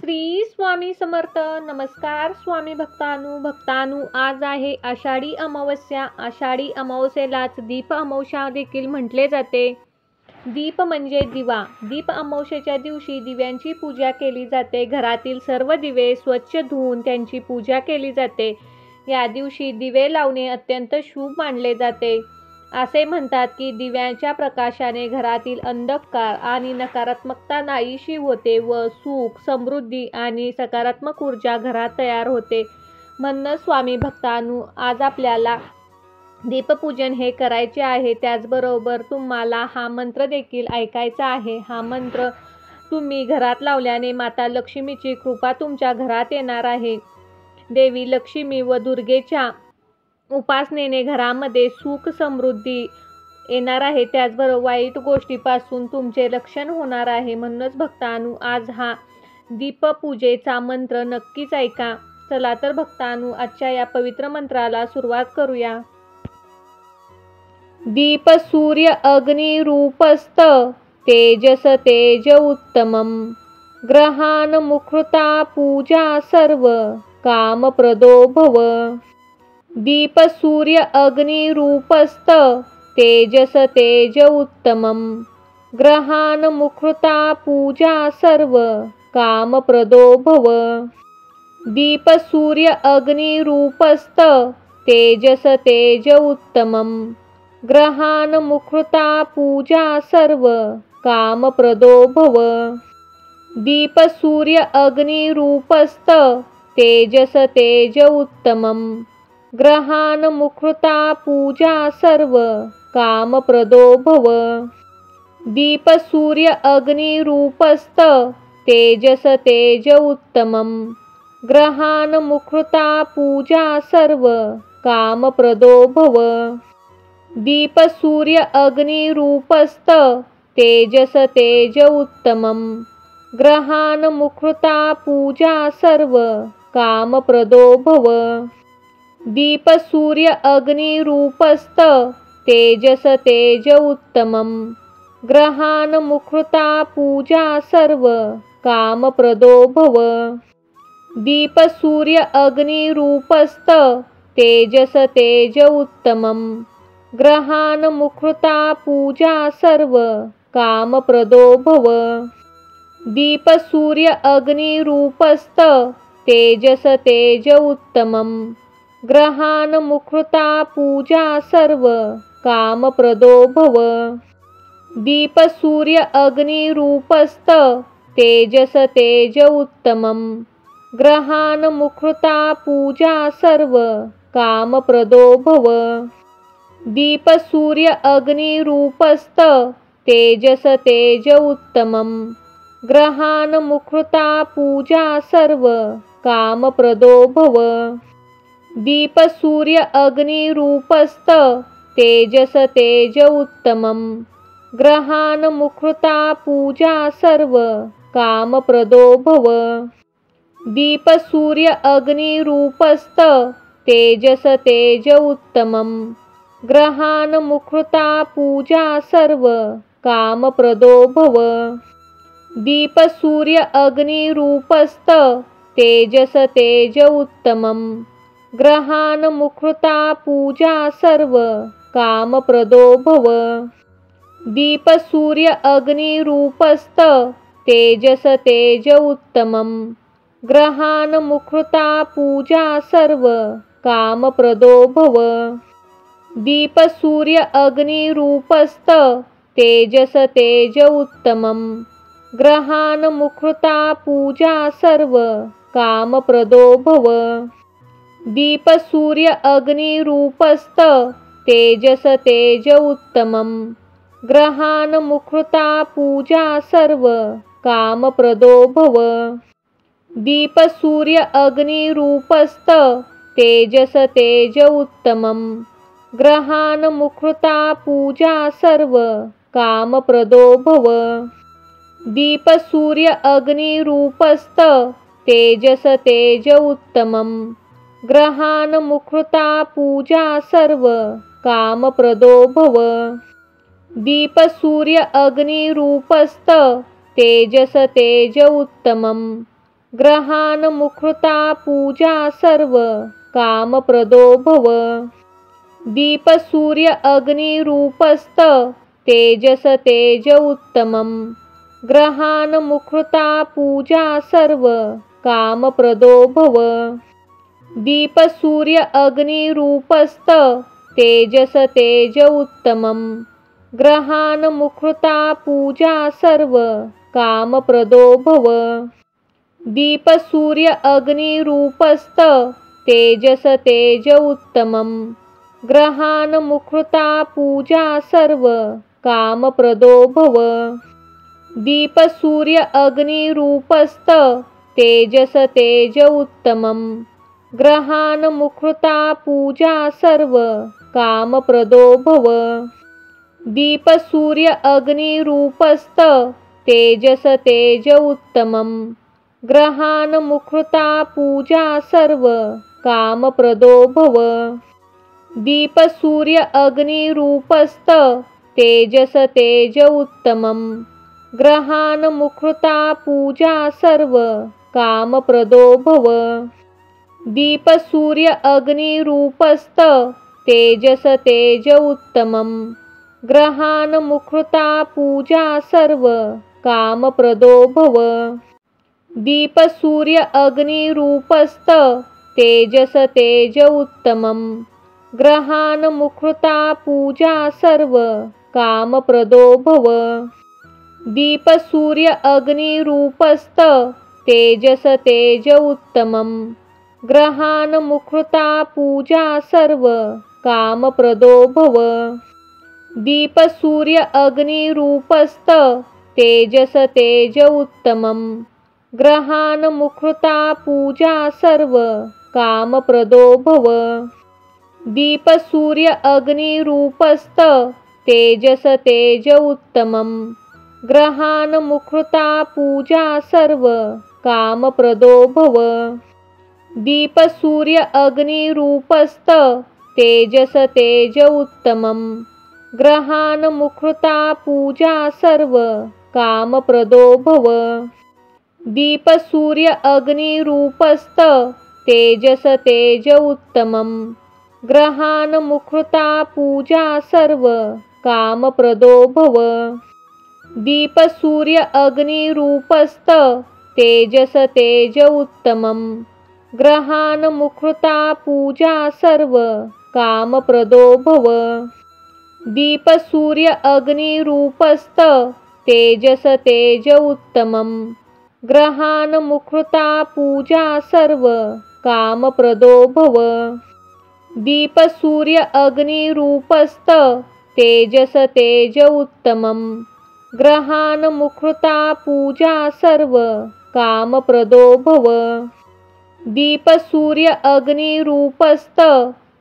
श्री स्वामी समर्थ. नमस्कार स्वामी भक्तानू. आज आहे आषाढी अमावस्या. आषाढी अमावस्येलाच दीप अमावस्या देखील म्हटले जाते. दीप म्हणजे दिवा. दीप अमावस्येच्या दिवशी दिव्यांची पूजा केली जाते. घरातील सर्व दिवे स्वच्छ धुवून त्यांची पूजा केली जाते. या दिवशी दिवे लावणे अत्यंत शुभ मानले जाते. असे म्हणतात की दिव्यांच्या प्रकाशाने घरातील अंधकार आणि नकारात्मकता नाहीशी होते व सुख, समृद्धी आणि सकारात्मक ऊर्जा घरात तयार होते. म्हणून स्वामी भक्तांनो, आज आपल्याला दीपपूजन हे करायचे आहे. त्याचबरोबर तुम्हाला हा मंत्र देखील ऐकायचा आहे. हा मंत्र तुम्ही घरात लावल्याने माता लक्ष्मीची कृपा तुमच्या घरात येणार आहे. देवी लक्ष्मी व दुर्गेच्या उपासनेने घरामध्ये सुख समृद्धी येणार आहे. त्याचबरोबर वाईट गोष्टीपासून तुमचे रक्षण होणार आहे. म्हणूनच भक्तांनो, आज हा दीपपूजेचा मंत्र नक्कीच ऐका. चला तर भक्तांनो, आजच्या या पवित्र मंत्राला सुरुवात करूया. दीप सूर्य अग्नि रूपस्त तेजस तेज उत्तमम ग्रहान मुखृता पूजा सर्व कामप्रदो भव. दीप सूर्य अग्नि रूपस्त तेजस तेज उत्तमम ग्रहान मुखृता पूजा सर्व कामप्रदो भव. दीप सूर्य अग्नि रूपस्त तेजस तेज उत्तमम ग्रहान मुखृता पूजा सर्व कामप्रदो भव. दीप सूर्य अग्नि रूपस्त तेजस तेज उत्तमम ग्रहान मुखृता पूजा सर्व कामप्रदो भव. दीप सूर्य अग्नि रूपस्त तेजस तेज उत्तमम ग्रहान मुखृता पूजा सर्व कामप्रदो भव. दीप सूर्य अग्नि रूपस्त तेजस तेज उत्तमम ग्रहान मुखृता पूजा सर्व कामप्रदो भव. दीप सूर्य अग्नि रूपस्त तेजस तेज उत्तमम ग्रहान मुखृता पूजा सर्व कामप्रदो भव. दीप सूर्य अग्नि रूपस्त तेजस तेज उत्तमम ग्रहान मुखृता पूजा सर्व कामप्रदो भव. दीप सूर्य अग्नि रूपस्त तेजस तेज उत्तमम ग्रहान मुखृता पूजा सर्व कामप्रदो भव. दीप सूर्य अग्नि रूपस्त तेजस तेज उत्तमम ग्रहान मुखृता पूजा सर्व कामप्रदो भव. दीप सूर्य अग्नि रूपस्त तेजस तेज उत्तमम ग्रहान मुखृता पूजा सर्व कामप्रदो भव. दीप सूर्य अग्नि रूपस्त तेजस तेज उत्तमम ग्रहान मुखृता पूजा सर्व कामप्रदो भव. दीप सूर्य अग्नि रूपस्त तेजस तेज उत्तमम ग्रहान मुखृता पूजा सर्व कामप्रदो भव. दीप सूर्य अग्नि रूपस्त तेजस तेज उत्तमम ग्रहान मुखृता पूजा सर्व कामप्रदो भव. दीप सूर्य अग्नि रूपस्त तेजस तेज उत्तमम ग्रहान मुखृता पूजा सर्व कामप्रदो भव. दीप सूर्य अग्नि रूपस्त तेजस तेज उत्तमम ग्रहान मुखृता पूजा सर्व कामप्रदो भव. दीप सूर्य अग्नि रूपस्त तेजस तेज उत्तमम ग्रहान मुखृता पूजा सर्व कामप्रदो भव. दीप सूर्य अग्नि रूपस्त तेजस तेज उत्तमम ग्रहान मुखृता पूजा सर्व कामप्रदो भव. दीप सूर्य अग्नि रूपस्त तेजस तेज उत्तमम ग्रहान मुखृता पूजा सर्व कामप्रदो भव. दीप सूर्य अग्नि रूपस्त तेजस तेज उत्तमम ग्रहान मुखृता पूजा सर्व कामप्रदो भव। दीप सूर्य अग्निरूपस्त तेजस तेज उत्तमं। ग्रहान मुखृता पूजा सर्व कामप्रदो भव। दीप सूर्य अग्निरूपस्त तेजस तेज उत्तमं। ग्रहान मुखृता पूजा सर्व कामप्रदो भव। दीप सूर्य अग्निरूपस्त तेजस तेज उत्तमं। ग्रहान मुखृता पूजा सर्व कामप्रदो भव। दीप सूर्य अग्निरूपस्त तेजस तेज उत्तमं। ग्रहान मुखृता पूजा सर्व कामप्रदो भव। दीप सूर्य अग्निरूपस्त तेजस तेज उत्तमं। ग्रहान मुखृता पूजा सर्व कामप्रदो भव। दीप सूर्य अग्निरूपस्त तेजस तेज उत्तमं। ग्रहान मुखृता पूजा सर्व कामप्रदो भव। दीप सूर्य अग्निरूपस्त तेजस तेज उत्तमं। ग्रहान मुखृता पूजा सर्व कामप्रदो भव। दीप सूर्य अग्निरूपस्त तेजस तेज उत्तमं। ग्रहान मुखृता पूजा सर्व कामप्रदो भव। दीप सूर्य अग्निरूपस्त तेजस तेज उत्तमं। ग्रहान मुखृता पूजा सर्व कामप्रदो भव। दीप सूर्य अग्निरूपस्त तेजस तेज उत्तमं। ग्रहान मुखृता पूजा सर्व कामप्रदो भव। दीप सूर्य अग्निरूपस्त तेजस तेज उत्तमं। ग्रहान मुखृता पूजा सर्व कामप्रदो भव। दीप सूर्य अग्निरूपस्त तेजस तेज उत्तमं। ग्रहान मुखृता पूजा सर्व कामप्रदो भव। दीप सूर्य अग्निरूपस्त तेजस तेज उत्तमं। ग्रहान मुखृता पूजा सर्व कामप्रदो भव। दीप सूर्य अग्निरूपस्त तेजस तेज उत्तमं। ग्रहान मुखृता पूजा सर्व कामप्रदो भव। दीप सूर्य अग्निरूपस्त तेजस तेज उत्तमं। ग्रहान मुखृता पूजा सर्व कामप्रदो भव। दीप सूर्य अग्निरूपस्त तेजस तेज उत्तमं। ग्रहान मुखृता पूजा सर्व कामप्रदो भव। दीप सूर्य अग्निरूपस्त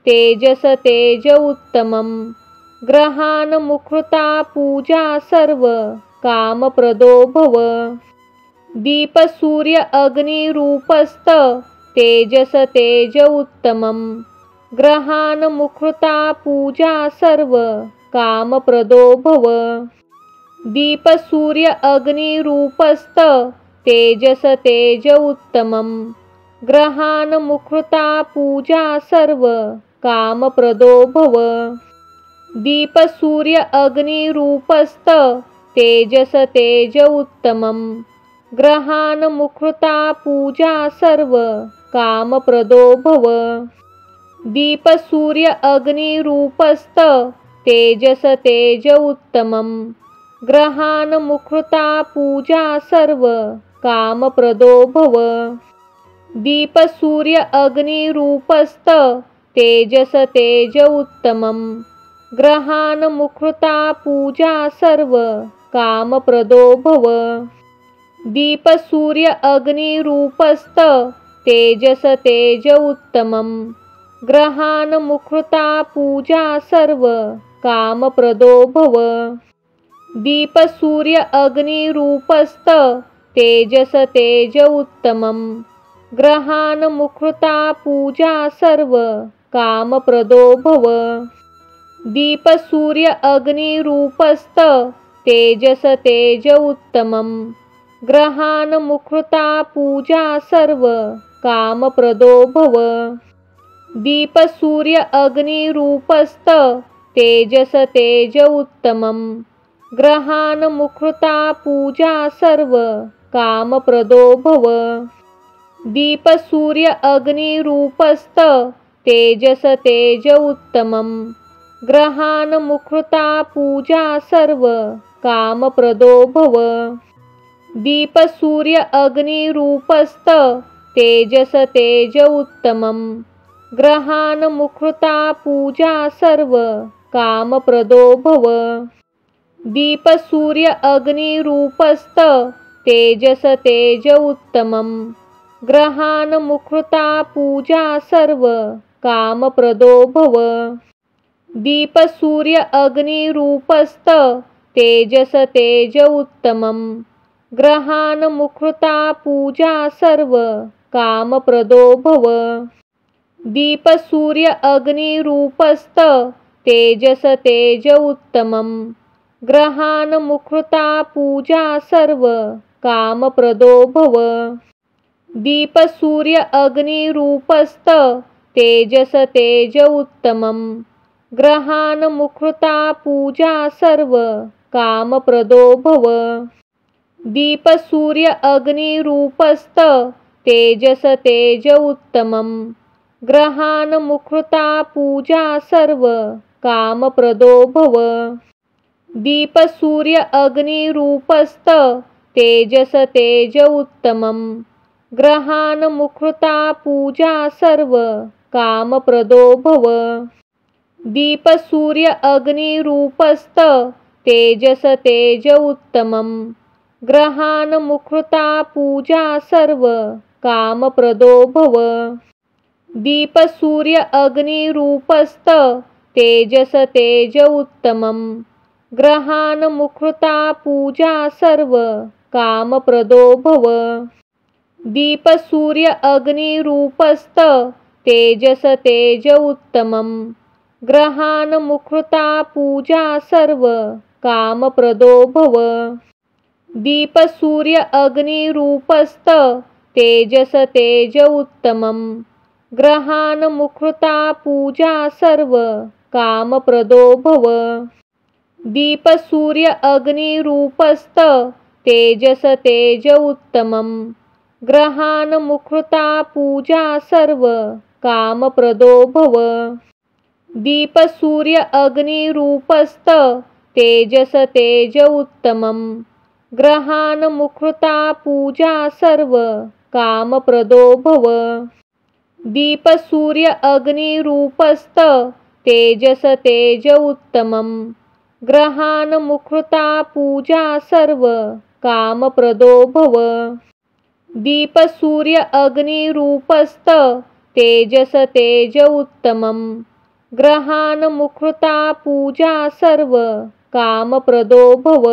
तेजस तेज उत्तमं। ग्रहान मुखृता पूजा सर्व कामप्रदो भव। दीप सूर्य अग्निरूपस्त तेजस तेज उत्तमं। ग्रहान मुखृता पूजा सर्व कामप्रदो भव। दीप सूर्य अग्निरूपस्त तेजस तेज उत्तमं। ग्रहान मुखृता पूजा सर्व कामप्रदो भव। दीप सूर्य अग्निरूपस्त तेजस तेज उत्तमं। ग्रहान मुखृता पूजा सर्व कामप्रदो भव। दीप सूर्य अग्निरूपस्त तेजस तेज उत्तमं। ग्रहान मुखृता पूजा सर्व कामप्रदो भव। दीप सूर्य अग्निरूपस्त तेजस तेज उत्तमं। ग्रहान मुखृता पूजा सर्व कामप्रदो भव। दीप सूर्य अग्निरूपस्त तेजस तेज उत्तमं। ग्रहान मुखृता पूजा सर्व कामप्रदो भव। दीप सूर्य अग्निरूपस्त तेजस तेज उत्तमं। ग्रहान मुखृता पूजा सर्व कामप्रदो भव। दीप सूर्य अग्निरूपस्त तेजस तेज उत्तमं। ग्रहान मुखृता पूजा सर्व कामप्रदो भव। दीप सूर्य अग्निरूपस्त तेजस तेज उत्तमं। ग्रहान मुखृता पूजा सर्व कामप्रदो भव। दीप सूर्य अग्निरूपस्त तेजस तेज उत्तमं। ग्रहान मुखृता पूजा सर्व कामप्रदो भव। दीप सूर्य अग्निरूपस्त तेजस तेज उत्तमं। ग्रहान मुखृता पूजा सर्व कामप्रदो भव। दीप सूर्य अग्निरूपस्त तेजस तेज उत्तमं। ग्रहान मुखृता पूजा सर्व कामप्रदो भव। दीप सूर्य अग्निरूपस्त तेजस तेज उत्तमं। ग्रहान मुखृता पूजा सर्व कामप्रदो भव। दीप सूर्य अग्निरूपस्त तेजस तेज उत्तमं। ग्रहान मुखृता पूजा सर्व कामप्रदो भव। दीप सूर्य अग्निरूपस्त तेजस तेज उत्तमं। ग्रहान मुखृता पूजा सर्व कामप्रदो भव। दीप सूर्य अग्निरूपस्त तेजस तेज उत्तमं। ग्रहान मुखृता पूजा सर्व कामप्रदो भव। दीप सूर्य अग्निरूपस्त तेजस तेज उत्तमं। ग्रहान मुखृता पूजा सर्व कामप्रदो भव। दीप सूर्य अग्निरूपस्त तेजस तेज उत्तमं। ग्रहान मुखृता पूजा सर्व कामप्रदो भव। दीप सूर्य अग्निरूपस्त तेजस तेज उत्तमं। ग्रहान मुखृता पूजा सर्व कामप्रदो भव। दीप सूर्य अग्निरूपस्त तेजस तेज उत्तमं। ग्रहान मुखृता पूजा सर्व कामप्रदो भव। दीप सूर्य अग्निरूपस्त तेजस तेज उत्तमं। ग्रहान मुखृता पूजा सर्व कामप्रदो भव। दीप सूर्य अग्निरूपस्त तेजस तेज उत्तमं। ग्रहान मुखृता पूजा सर्व कामप्रदो भव। दीप सूर्य अग्निरूपस्त तेजस तेज उत्तमं। ग्रहान मुखृता पूजा सर्व कामप्रदो भव। दीप सूर्य अग्निरूपस्त तेजस तेज उत्तमं। ग्रहान मुखृता पूजा सर्व कामप्रदो भव। दीप सूर्य अग्निरूपस्त तेजस तेज उत्तमं। ग्रहान मुखृता पूजा सर्व कामप्रदो भव।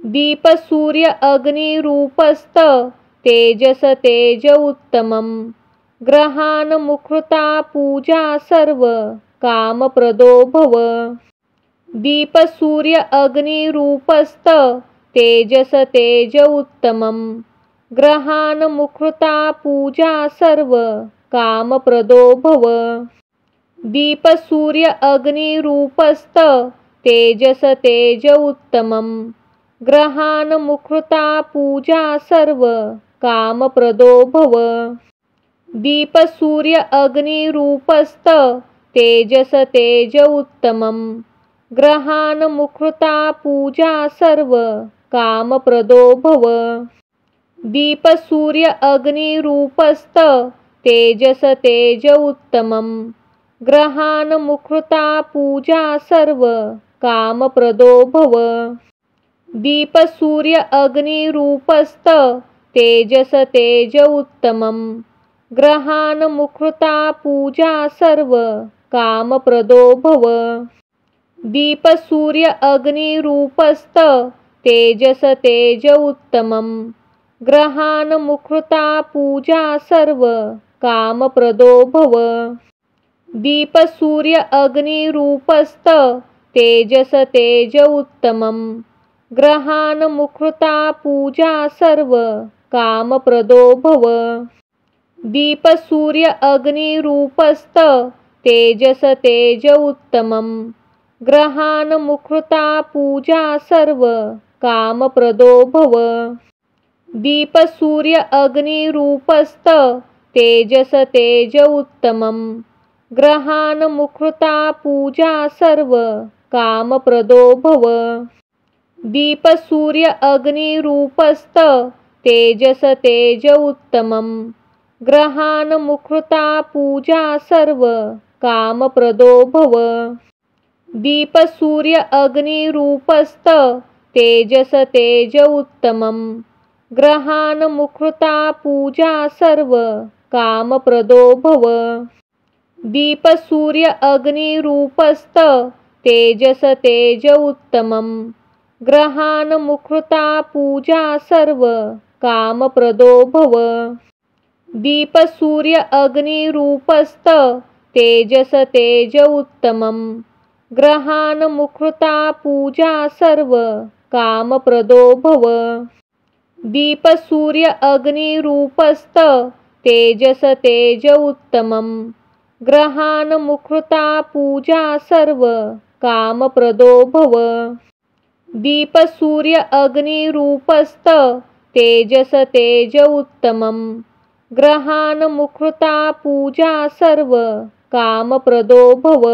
दीप सूर्य अग्निरूपस्त तेजस तेज उत्तमं। ग्रहान मुखृता पूजा सर्व कामप्रदो भव। दीप सूर्य अग्निरूपस्त तेजस तेज उत्तमं। ग्रहान मुखृता पूजा सर्व कामप्रदो भव। दीप सूर्य अग्निरूपस्त तेजस तेज उत्तमं। ग्रहान मुखृता पूजा सर्व कामप्रदो भव। दीप सूर्य अग्निरूपस्त तेजस तेज उत्तमं। ग्रहान मुखृता पूजा सर्व कामप्रदो भव। दीप सूर्य अग्निरूपस्त तेजस तेज उत्तमं। ग्रहान मुखृता पूजा सर्व कामप्रदो भव। दीप सूर्य अग्निरूपस्त तेजस तेज उत्तमं। ग्रहान मुखृता पूजा सर्व कामप्रदो भव। दीप सूर्य अग्निरूपस्त तेजस तेज उत्तमं। ग्रहान मुखृता पूजा सर्व कामप्रदो भव। दीप सूर्य अग्निरूपस्त तेजस तेज उत्तमं। ग्रहान मुखृता पूजा सर्व कामप्रदो भव। दीप सूर्य अग्निरूपस्त तेजस तेज उत्तमं। ग्रहान मुखृता पूजा सर्व कामप्रदो भव। दीप सूर्य अग्निरूपस्त तेजस तेज उत्तमं। ग्रहान मुखृता पूजा सर्व कामप्रदो भव। दीप सूर्य अग्निरूपस्त तेजस तेज उत्तमं। ग्रहान मुखृता पूजा सर्व कामप्रदो भव। दीप सूर्य अग्निरूपस्त तेजस तेज उत्तमं। ग्रहान मुखृता पूजा सर्व कामप्रदो भव। दीप सूर्य अग्निरूपस्त तेजस तेज उत्तमं। ग्रहान मुखृता पूजा सर्व कामप्रदो भव। दीप सूर्य अग्निरूपस्त तेजस तेज उत्तमं। ग्रहान मुखृता पूजा सर्व कामप्रदो भव। दीप सूर्य अग्निरूपस्त तेजस तेज उत्तमं। ग्रहान मुखृता पूजा सर्व कामप्रदो भव। दीप सूर्य अग्निरूपस्त तेजस तेज उत्तमं। ग्रहान मुखृता पूजा सर्व कामप्रदो भव।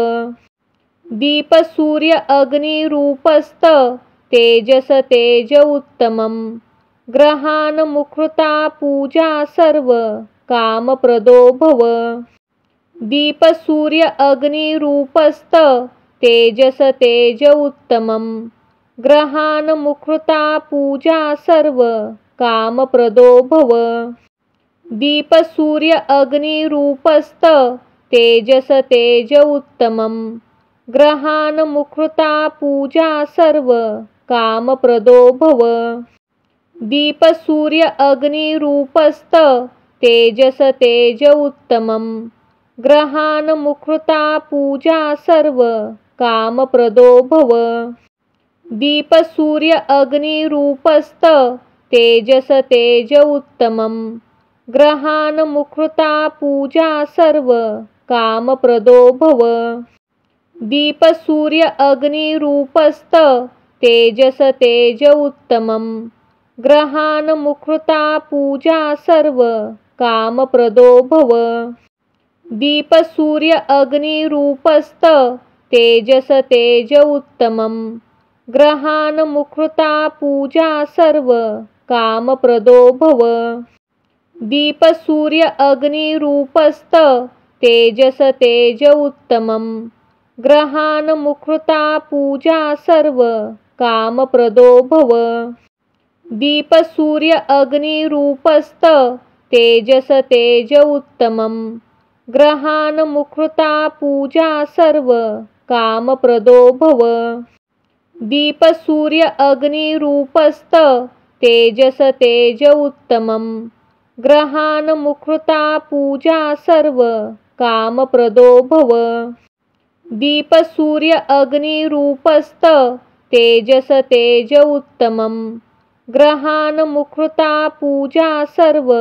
दीप सूर्य अग्निरूपस्त तेजस तेज उत्तमं। ग्रहान मुखृता पूजा सर्व कामप्रदो भव। दीप सूर्य अग्निरूपस्त तेजस तेज उत्तमं। ग्रहान मुखृता पूजा सर्व कामप्रदो भव। दीप सूर्य अग्निरूपस्त तेजस तेज उत्तमं। ग्रहान मुखृता पूजा सर्व कामप्रदो भव। दीप सूर्य अग्निरूपस्त तेजस तेज उत्तमं। ग्रहान मुखृता पूजा सर्व कामप्रदो भव। दीप सूर्य अग्निरूपस्त तेजस तेज उत्तमं। ग्रहान मुखृता पूजा सर्व कामप्रदो भव। दीप सूर्य अग्निरूपस्त तेजस तेज उत्तमं। ग्रहान मुखृता पूजा सर्व कामप्रदो भव। दीप सूर्य अग्निरूपस्त तेजस तेज उत्तमं। ग्रहान मुखृता पूजा सर्व कामप्रदो भव। दीप सूर्य अग्निरूपस्त तेजस तेज उत्तमं। ग्रहान मुखृता पूजा सर्व कामप्रदो भव। दीप सूर्य अग्निरूपस्त तेजस तेज उत्तमं। ग्रहान मुखृता पूजा सर्व कामप्रदो भव। दीप सूर्य अग्निरूपस्त तेजस तेज उत्तमं। ग्रहान मुखृता पूजा सर्व कामप्रदो भव। दीप सूर्य अग्निरूपस्त तेजस तेज उत्तमं। ग्रहान मुखृता पूजा सर्व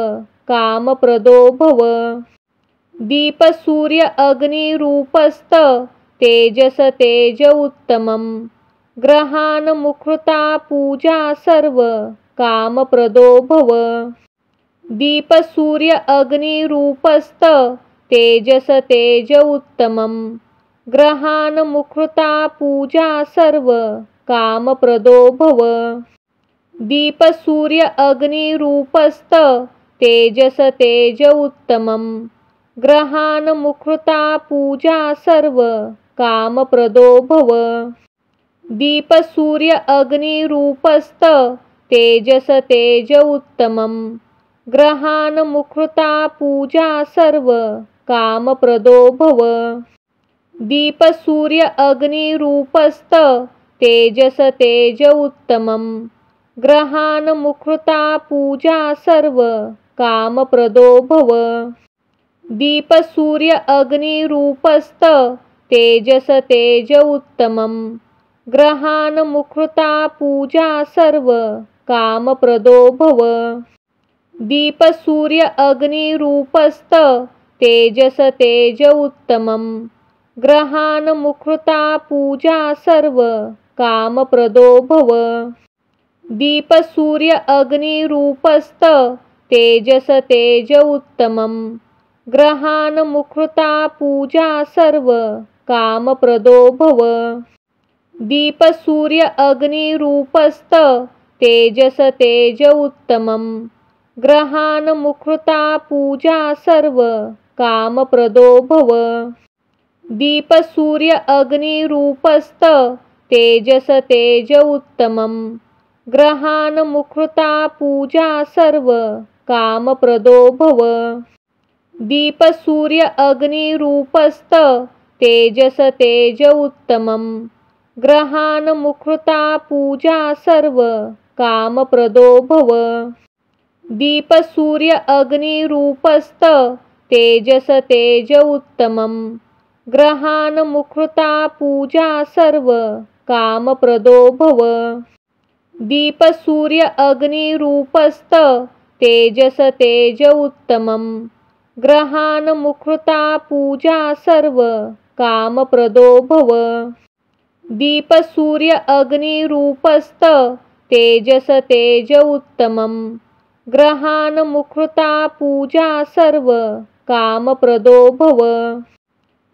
कामप्रदो भव। दीप सूर्य अग्निरूपस्त तेजस तेज उत्तमं। ग्रहान मुखृता पूजा सर्व कामप्रदो भव। दीप सूर्य अग्निरूपस्त तेजस तेज उत्तमं। ग्रहान मुखृता पूजा सर्व कामप्रदो भव। दीप सूर्य अग्निरूपस्त तेजस तेज उत्तमं। ग्रहान मुखृता पूजा सर्व कामप्रदो भव। दीप सूर्य अग्निरूपस्त तेजस तेज उत्तमं। ग्रहान मुखृता पूजा सर्व कामप्रदो भव। दीप सूर्य अग्निरूपस्त तेजस तेज उत्तमं। ग्रहान मुखृता पूजा सर्व कामप्रदो भव। दीप सूर्य अग्निरूपस्त तेजस तेज उत्तमं। ग्रहान मुखृता पूजा सर्व कामप्रदो भव। दीप सूर्य अग्निरूपस्त तेजस तेज उत्तमं। ग्रहान मुखृता पूजा सर्व कामप्रदो भव। दीप सूर्य अग्निरूपस्त तेजस तेज उत्तमं। ग्रहान मुखृता पूजा सर्व कामप्रदो भव। दीप सूर्य अग्निरूपस्त तेजस तेज उत्तमं। ग्रहान मुखृता पूजा सर्व कामप्रदो भव। दीप सूर्य अग्निरूपस्त तेजस तेज उत्तमं। ग्रहान मुखृता पूजा सर्व कामप्रदो भव। दीप सूर्य अग्निरूपस्त तेजस तेज उत्तमं। ग्रहान मुखृता पूजा सर्व कामप्रदो भव। दीप सूर्य अग्निरूपस्त तेजस तेज उत्तमं। ग्रहान मुखृता पूजा सर्व कामप्रदो भव। दीप सूर्य अग्निरूपस्त तेजस तेज उत्तमं। ग्रहान मुखृता पूजा सर्व कामप्रदो भव। दीप सूर्य अग्निरूपस्त तेजस तेज उत्तमं। ग्रहान मुखृता पूजा सर्व कामप्रदो भव।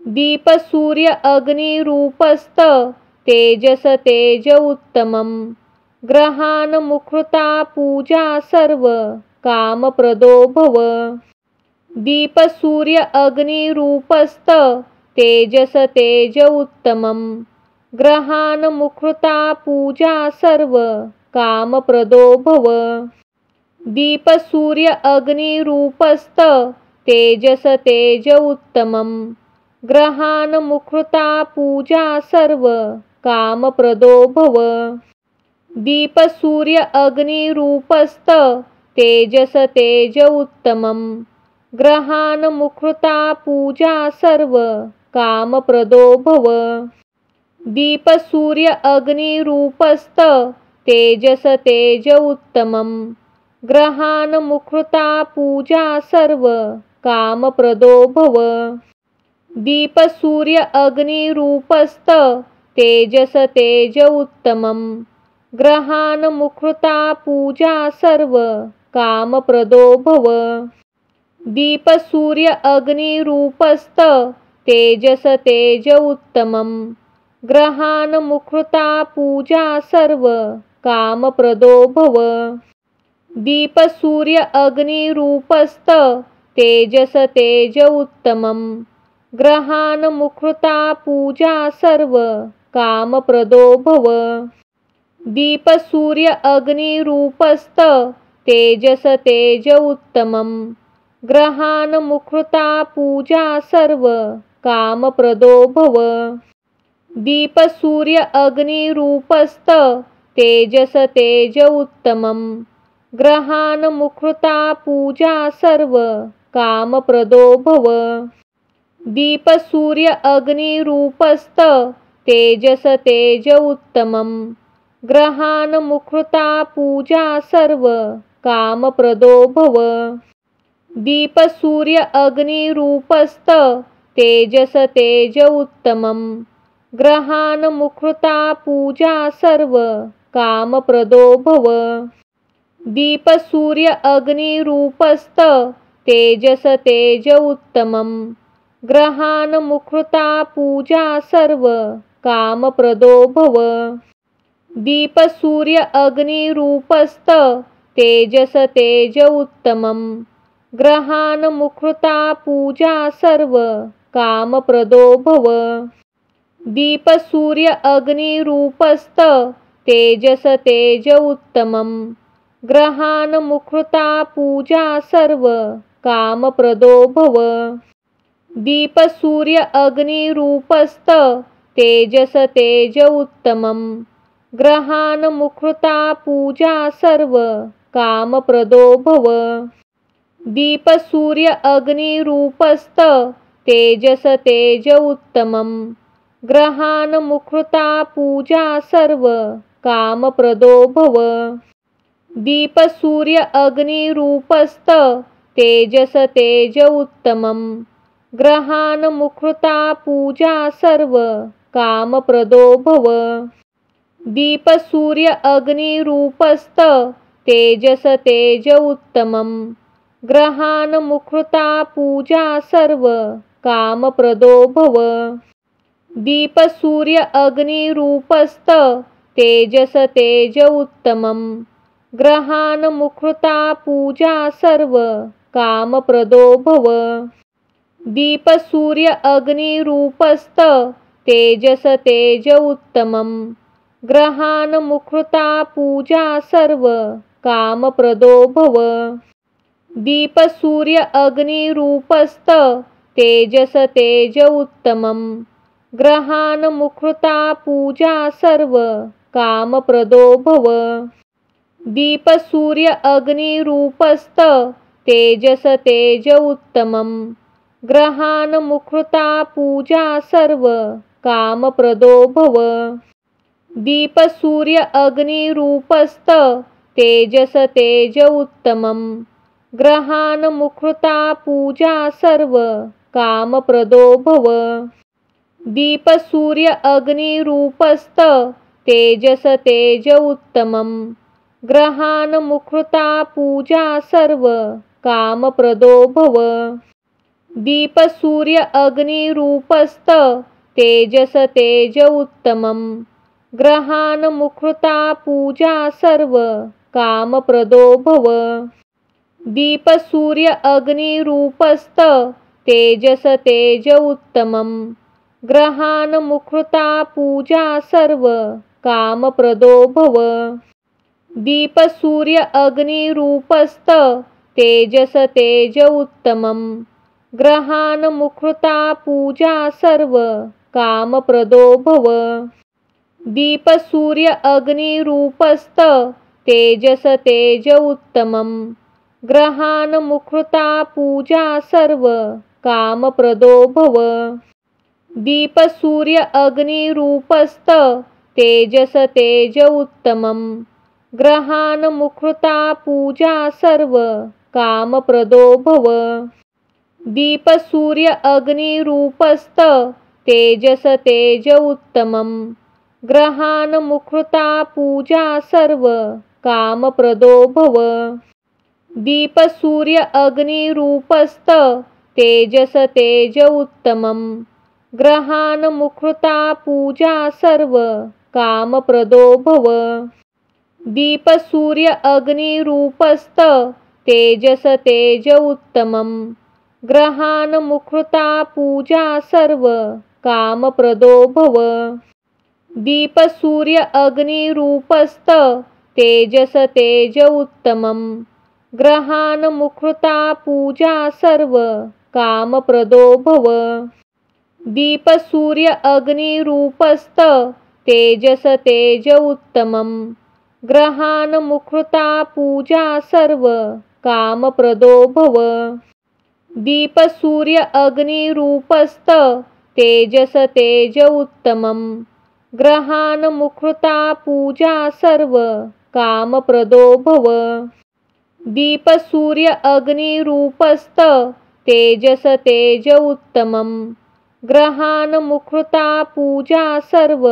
दीप सूर्य अग्निरूपस्त तेजस तेज उत्तमं। ग्रहान मुखृता पूजा सर्व कामप्रदो भव। दीप सूर्य अग्निरूपस्त तेजस तेज उत्तमं। ग्रहान मुखृता पूजा सर्व कामप्रदो भव। दीप सूर्य अग्निरूपस्त तेजस तेज उत्तमं। ग्रहान मुखृता पूजा सर्व कामप्रदो भव। दीप सूर्य अग्निरूपस्त तेजस तेज उत्तमं। ग्रहान मुखृता पूजा सर्व कामप्रदो भव। दीप सूर्य अग्निरूपस्त तेजस तेज उत्तमं। ग्रहान मुखृता पूजा सर्व कामप्रदो भव। दीप सूर्य अग्निरूपस्त तेजस तेज उत्तमं। ग्रहान मुखृता पूजा सर्व कामप्रदो भव। दीप सूर्य अग्निरूपस्त तेजस तेज उत्तमं। ग्रहान मुखृता पूजा सर्व कामप्रदो भव। दीप सूर्य अग्निरूपस्त तेजस तेज उत्तमं। ग्रहान मुखृता पूजा सर्व कामप्रदो भव। दीप सूर्य अग्निरूपस्त तेजस तेज उत्तमं। ग्रहान मुखृता पूजा सर्व कामप्रदो भव। दीप सूर्य अग्निरूपस्त तेजस तेज उत्तमं। ग्रहान मुखृता पूजा सर्व कामप्रदो भव। दीप सूर्य अग्निरूपस्त तेजस तेज उत्तमं। ग्रहान मुखृता पूजा सर्व कामप्रदो भव। दीप सूर्य अग्निरूपस्त तेजस तेज उत्तमं। ग्रहान मुखृता पूजा सर्व कामप्रदो भव। दीप सूर्य अग्निरूपस्त तेजस तेज उत्तमं। ग्रहान मुखृता पूजा सर्व कामप्रदो भव। दीप सूर्य अग्निरूपस्त तेजस तेज उत्तमं। ग्रहान मुखृता पूजा सर्व कामप्रदो भव। दीप सूर्य अग्निरूपस्त तेजस तेज उत्तमं। ग्रहान मुखृता पूजा सर्व कामप्रदो भव। दीप सूर्य अग्निरूपस्त तेजस तेज उत्तमं। ग्रहान मुखृता पूजा सर्व कामप्रदो भव। दीप सूर्य अग्निरूपस्त तेजस तेज उत्तमं। ग्रहान मुखृता पूजा सर्व कामप्रदो भव। दीप सूर्य अग्निरूपस्त तेजस तेज उत्तमं। ग्रहान मुखृता पूजा सर्व कामप्रदो भव। दीप सूर्य अग्निरूपस्त तेजस तेज उत्तमं। ग्रहान मुखृता पूजा सर्व कामप्रदो भव। दीप सूर्य अग्निरूपस्त तेजस तेज उत्तमं। ग्रहान मुखृता पूजा सर्व कामप्रदो भव। दीप सूर्य अग्निरूपस्त तेजस तेज उत्तमं। ग्रहान मुखृता पूजा सर्व कामप्रदो भव। दीप सूर्य अग्निरूपस्त तेजस तेज उत्तमं। ग्रहान मुखृता पूजा सर्व कामप्रदो भव। दीप सूर्य अग्निरूपस्त तेजस तेज उत्तमं। ग्रहान मुखृता पूजा सर्व कामप्रदो भव। दीप सूर्य अग्निरूपस्त तेजस तेज उत्तमं। ग्रहान मुखृता पूजा सर्व कामप्रदो भव। दीप सूर्य अग्निरूपस्त तेजस तेज उत्तमं। ग्रहान मुखृता पूजा सर्व कामप्रदो भव। दीप सूर्य अग्निरूपस्त तेजस तेज उत्तमं। ग्रहान मुखृता पूजा सर्व कामप्रदो भव। दीप सूर्य अग्निरूपस्त तेजस तेज उत्तमं। ग्रहान मुखृता पूजा सर्व कामप्रदो भव। दीप सूर्य अग्निरूपस्त तेजस तेज उत्तमं। ग्रहान मुखृता पूजा सर्व कामप्रदो भव। दीप सूर्य अग्निरूपस्त तेजस तेज उत्तमं। ग्रहान मुखृता पूजा सर्व कामप्रदो भव। दीप सूर्य अग्निरूपस्त तेजस तेज उत्तमं। ग्रहान मुखृता पूजा सर्व कामप्रदो भव। दीप सूर्य अग्निरूपस्त तेजस तेज उत्तमं। ग्रहान मुखृता पूजा सर्व कामप्रदो भव। दीप सूर्य अग्निरूपस्त तेजस तेज उत्तमं। ग्रहान मुखृता पूजा सर्व कामप्रदो भव। दीप सूर्य अग्निरूपस्त तेजस तेज उत्तमं। ग्रहान मुखृता पूजा सर्व कामप्रदो भव। दीप सूर्य अग्निरूपस्त तेजस तेज उत्तमं। ग्रहान मुखृता पूजा सर्व कामप्रदो भव। दीप सूर्य अग्निरूपस्त तेजस तेज उत्तमं। ग्रहान मुखृता पूजा सर्व कामप्रदो भव। दीप सूर्य अग्निरूपस्त तेजस तेज उत्तमं। ग्रहान मुखृता पूजा सर्व कामप्रदो भव। दीप सूर्य अग्निरूपस्त तेजस तेज उत्तमं। ग्रहान मुखृता पूजा सर्व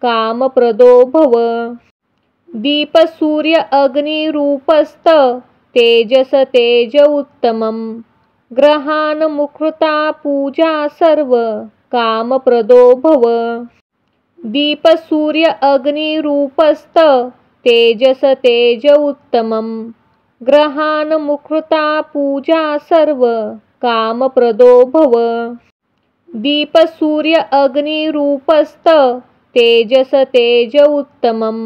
कामप्रदो भव। दीप सूर्य अग्निरूपस्त तेजस तेज उत्तमं। ग्रहान मुखृता पूजा सर्व कामप्रदो भव। दीप सूर्य अग्निरूपस्त तेजस तेज उत्तमं। ग्रहान मुखृता पूजा सर्व कामप्रदो भव। दीप सूर्य अग्निरूपस्त तेजस तेज उत्तमं।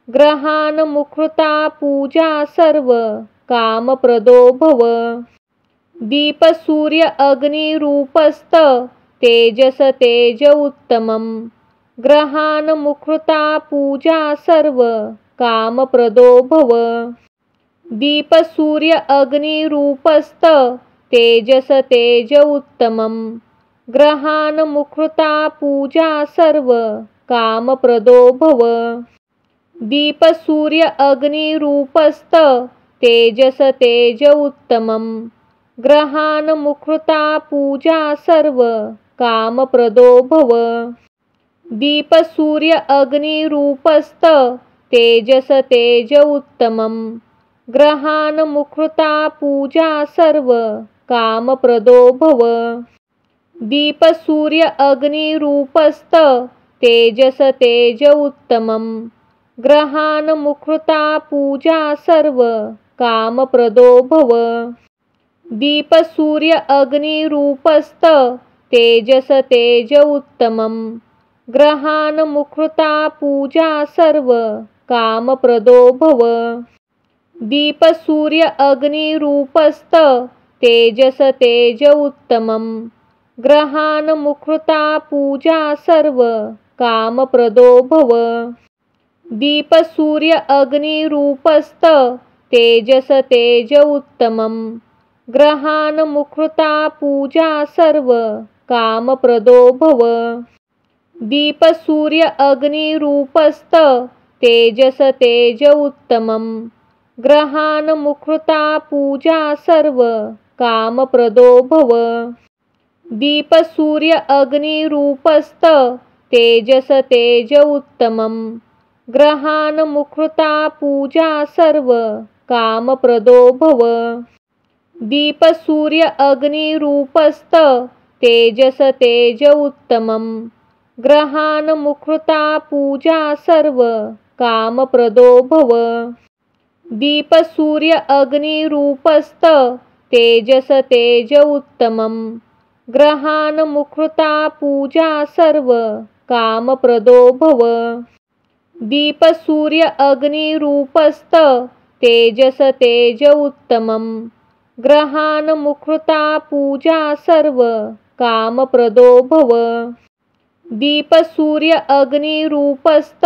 ग्रहान मुखृता पूजा सर्व कामप्रदो भव। दीप सूर्य अग्निरूपस्त तेजस तेज उत्तमं। ग्रहान मुखृता पूजा सर्व कामप्रदो भव। दीप सूर्य अग्निरूपस्त तेजस तेज उत्तमं। ग्रहान मुखृता पूजा सर्व कामप्रदो भव। दीप सूर्य अग्निरूपस्त तेजस तेज उत्तमं। ग्रहान मुखृता पूजा सर्व कामप्रदो भव। दीप सूर्य अग्निरूपस्त तेजस तेज उत्तमं। ग्रहान मुखृता पूजा सर्व कामप्रदो भव। दीप सूर्य अग्निरूपस्त तेजस तेज उत्तमं। ग्रहान मुखृता पूजा सर्व कामप्रदो भव। दीप सूर्य अग्निरूपस्त तेजस तेज उत्तमं। ग्रहान मुखृता पूजा सर्व कामप्रदो भव। दीप सूर्य अग्निरूपस्त तेजस तेज उत्तमं। ग्रहान मुखृता पूजा सर्व कामप्रदो भव। दीप सूर्य अग्निरूपस्त तेजस तेज उत्तमं। ग्रहान मुखृता पूजा सर्व कामप्रदो भव। दीप सूर्य अग्निरूपस्त तेजस तेज उत्तमं। ग्रहान मुखृता पूजा सर्व कामप्रदो भव। दीप सूर्य अग्निरूपस्त तेजस तेज उत्तमं। ग्रहान मुखृता पूजा सर्व कामप्रदो भव। दीप सूर्य अग्निरूपस्त तेजस तेज उत्तमं। ग्रहान मुखृता पूजा सर्व कामप्रदो भव। दीप सूर्य अग्निरूपस्त तेजस तेज उत्तमं। ग्रहान मुखृता पूजा सर्व कामप्रदो भव। दीप सूर्य अग्निरूपस्त तेजस तेज उत्तमं। ग्रहान मुखृता पूजा सर्व कामप्रदो भव। दीप सूर्य अग्निरूपस्त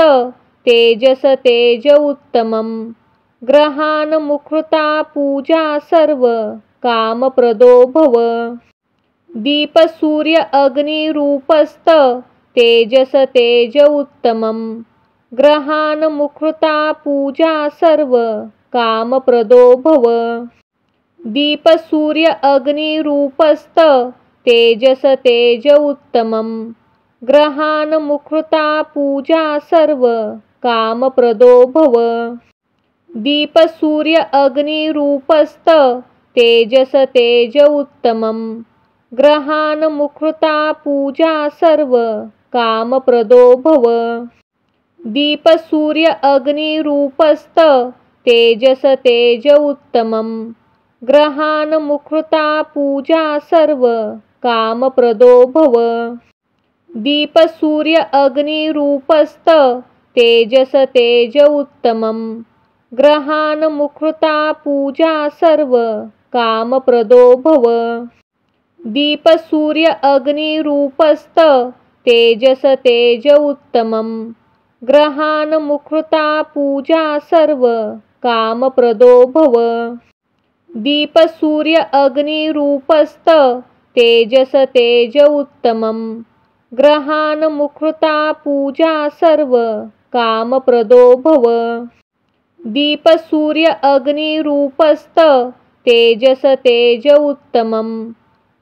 तेजस तेज उत्तमं। ग्रहान मुखृता पूजा सर्व कामप्रदो भव। दीप सूर्य अग्निरूपस्त तेजस तेज उत्तमं। ग्रहान मुखृता पूजा सर्व कामप्रदो भव। दीप सूर्य अग्निरूपस्त तेजस तेज उत्तमं। ग्रहान मुखृता पूजा सर्व कामप्रदो भव। दीप सूर्य अग्निरूपस्त तेजस तेज उत्तमं। ग्रहान मुखृता पूजा सर्व कामप्रदो भव। दीप सूर्य अग्निरूपस्त तेजस तेज उत्तमं। ग्रहान मुखृता पूजा सर्व कामप्रदो भव। दीप सूर्य अग्निरूपस्त तेजस तेज उत्तमं। ग्रहान मुखृता पूजा सर्व कामप्रदो भव। दीप सूर्य अग्निरूपस्त तेजस तेज उत्तमं। ग्रहान मुखृता पूजा सर्व कामप्रदो भव। दीप सूर्य अग्निरूपस्त तेजस तेज उत्तमं। ग्रहान मुखृता पूजा सर्व कामप्रदो भव। दीप सूर्य अग्निरूपस्त तेजस तेज उत्तमं।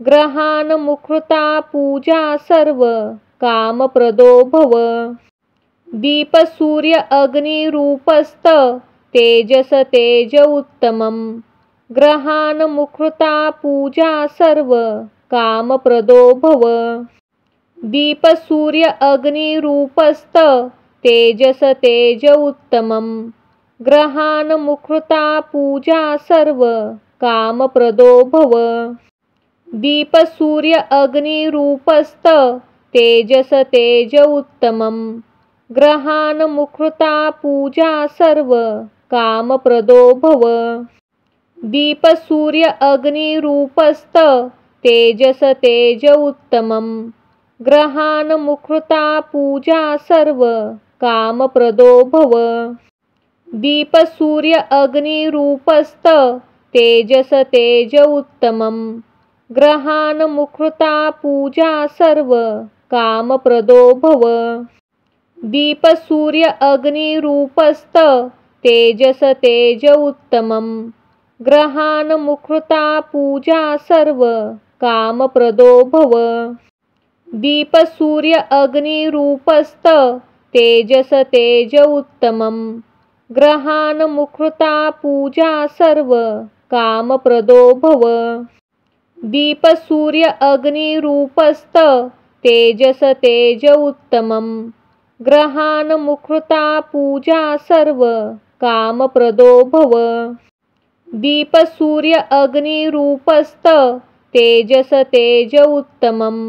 ग्रहान मुखृता पूजा सर्व कामप्रदो भव। दीप सूर्य अग्निरूपस्त तेजस तेज उत्तमं। ग्रहान मुखृता पूजा सर्व कामप्रदो भव। दीप सूर्य अग्निरूपस्त तेजस तेज उत्तमं। ग्रहान मुखृता पूजा सर्व कामप्रदो भव। दीप सूर्य अग्निरूपस्त तेजस तेज उत्तमं। ग्रहान मुखृता पूजा सर्व कामप्रदो भव। दीप सूर्य अग्निरूपस्त तेजस तेज उत्तमं। ग्रहान मुखृता पूजा सर्व कामप्रदो भव। दीप सूर्य अग्निरूपस्त तेजस तेज उत्तमं। ग्रहान मुखृता पूजा सर्व कामप्रदो भव। दीप सूर्य अग्निरूपस्त तेजस तेज उत्तमं। ग्रहान मुखृता पूजा सर्व कामप्रदो भव। दीप सूर्य अग्निरूपस्त तेजस तेज उत्तमं। ग्रहान मुखृता पूजा सर्व कामप्रदो भव। दीप सूर्य अग्निरूपस्त तेजस तेज उत्तमं। ग्रहान मुखृता पूजा सर्व कामप्रदो भव। दीप सूर्य अग्निरूपस्त तेजस तेज उत्तमं।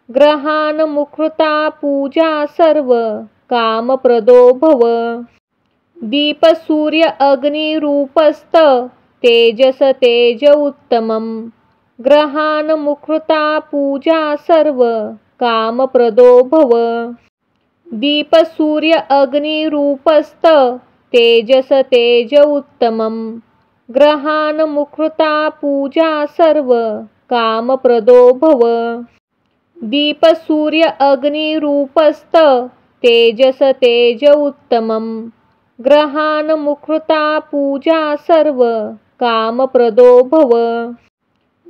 ग्रहान मुखृता पूजा सर्व कामप्रदो भव। दीप सूर्य अग्निरूपस्त तेजस तेज उत्तमं। ग्रहान मुखृता पूजा सर्व कामप्रदो भव। दीप सूर्य अग्निरूपस्त तेजस तेज उत्तमं। ग्रहान मुखृता पूजा सर्व कामप्रदो भव। दीप सूर्य अग्निरूपस्त तेजस तेज उत्तमं। ग्रहान मुखृता पूजा सर्व कामप्रदो भव।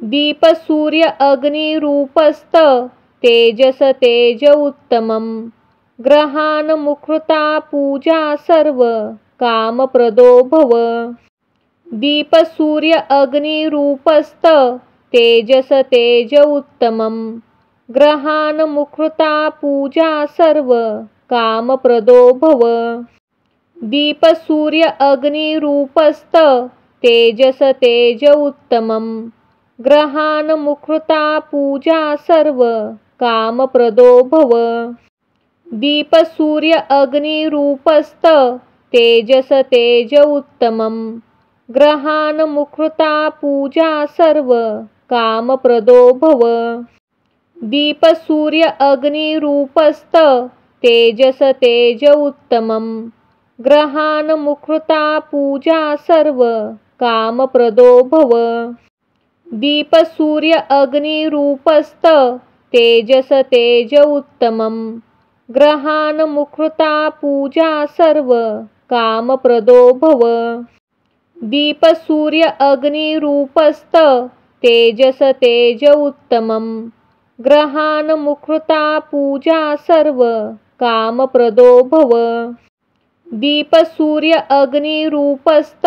दीप सूर्य अग्निरूपस्त तेजस तेज उत्तमं। ग्रहान मुखृता पूजा सर्व कामप्रदो भव। दीप सूर्य अग्निरूपस्त तेजस तेज उत्तमं। ग्रहान मुखृता पूजा सर्व कामप्रदो भव। दीप सूर्य अग्निरूपस्त तेजस तेज उत्तमं। ग्रहान मुखृता पूजा सर्व कामप्रदो भव। दीप सूर्य अग्निरूपस्त तेजस तेज उत्तमं। ग्रहान मुखृता पूजा सर्व कामप्रदो भव। दीप सूर्य अग्निरूपस्त तेजस तेज उत्तमं। ग्रहान मुखृता पूजा सर्व कामप्रदो भव। दीप सूर्य अग्निरूपस्त तेजस तेज उत्तमं। ग्रहान मुखृता पूजा सर्व कामप्रदो भव। दीप सूर्य अग्निरूपस्त तेजस तेज उत्तमं। ग्रहान मुखृता पूजा सर्व कामप्रदो भव। दीप सूर्य अग्निरूपस्त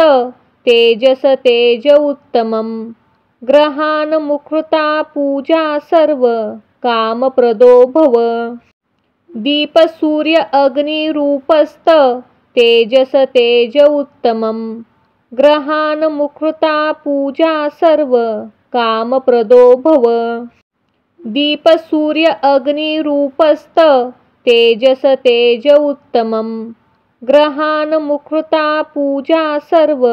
तेजस तेज उत्तमं। ग्रहान मुखृता पूजा सर्व कामप्रदो भव। दीप सूर्य अग्निरूपस्त तेजस तेज उत्तमं। ग्रहान मुखृता पूजा सर्व कामप्रदो भव। दीप सूर्य अग्निरूपस्त तेजस तेज उत्तमं। ग्रहान मुखृता पूजा सर्व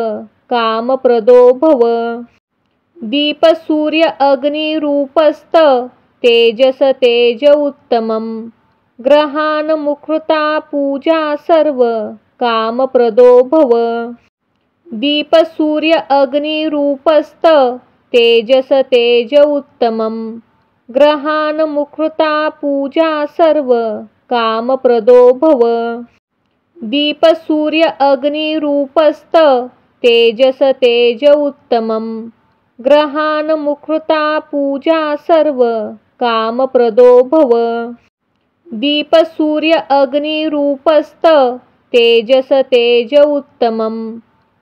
कामप्रदो भव। दीप सूर्य अग्निरूपस्त तेजस तेज उत्तमं। ग्रहान मुखृता पूजा सर्व कामप्रदो भव। दीप सूर्य अग्निरूपस्त तेजस तेज उत्तमं। ग्रहान मुखृता पूजा सर्व कामप्रदो भव। दीप सूर्य अग्निरूपस्त तेजस तेज उत्तमं। ग्रहान मुखृता पूजा सर्व कामप्रदो भव। दीप सूर्य अग्निरूपस्त तेजस तेज उत्तमं।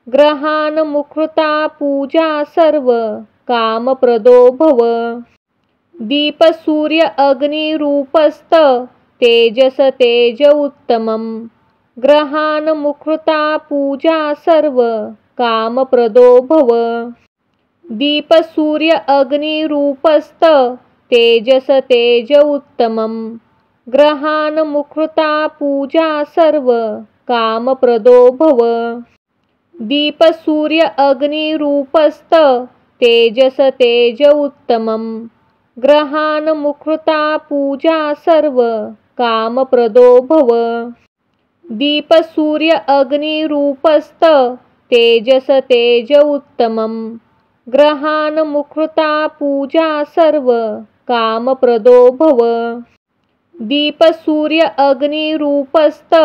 ग्रहान मुखृता पूजा सर्व कामप्रदो भव। दीप सूर्य अग्निरूपस्त तेजस तेज उत्तमं। ग्रहान मुखृता पूजा सर्व कामप्रदो भव। दीप सूर्य अग्निरूपस्त तेजस तेज उत्तमं। ग्रहान मुखृता पूजा सर्व कामप्रदो भव। दीप सूर्य अग्निरूपस्त तेजस तेज उत्तमं। ग्रहान मुखृता पूजा सर्व कामप्रदो भव। दीप सूर्य अग्निरूपस्त तेजस तेज उत्तमं। ग्रहान मुखृता पूजा सर्व कामप्रदो भव। दीप सूर्य अग्निरूपस्त